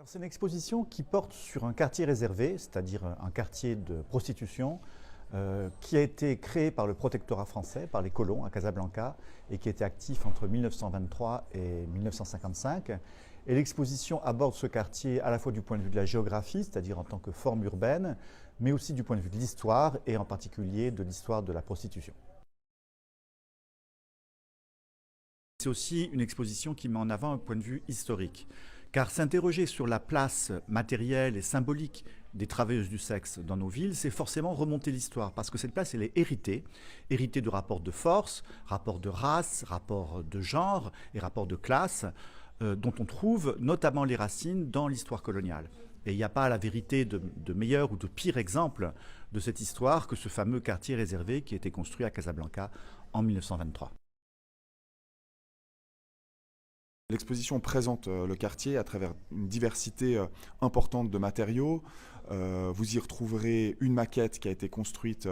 C'est une exposition qui porte sur un quartier réservé, c'est-à-dire un quartier de prostitution, qui a été créé par le protectorat français, par les colons à Casablanca, et qui était actif entre 1923 et 1955. Et l'exposition aborde ce quartier à la fois du point de vue de la géographie, c'est-à-dire en tant que forme urbaine, mais aussi du point de vue de l'histoire, et en particulier de l'histoire de la prostitution. C'est aussi une exposition qui met en avant un point de vue historique. Car s'interroger sur la place matérielle et symbolique des travailleuses du sexe dans nos villes, c'est forcément remonter l'histoire, parce que cette place, elle est héritée de rapports de force, rapports de race, rapports de genre et rapports de classe, dont on trouve notamment les racines dans l'histoire coloniale. Et il n'y a pas à la vérité de meilleur ou de pire exemple de cette histoire que ce fameux quartier réservé qui a été construit à Casablanca en 1923. L'exposition présente le quartier à travers une diversité importante de matériaux. Vous y retrouverez une maquette qui a été construite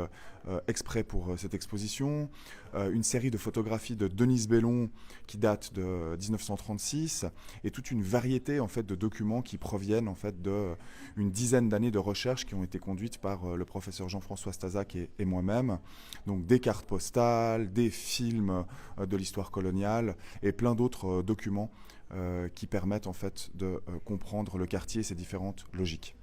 exprès pour cette exposition, une série de photographies de Denise Bellon qui date de 1936 et toute une variété en fait, de documents qui proviennent en fait, d'une dizaine d'années de recherche qui ont été conduites par le professeur Jean-François Stazac et moi-même. Donc des cartes postales, des films de l'histoire coloniale et plein d'autres documents qui permettent en fait de comprendre le quartier et ses différentes logiques.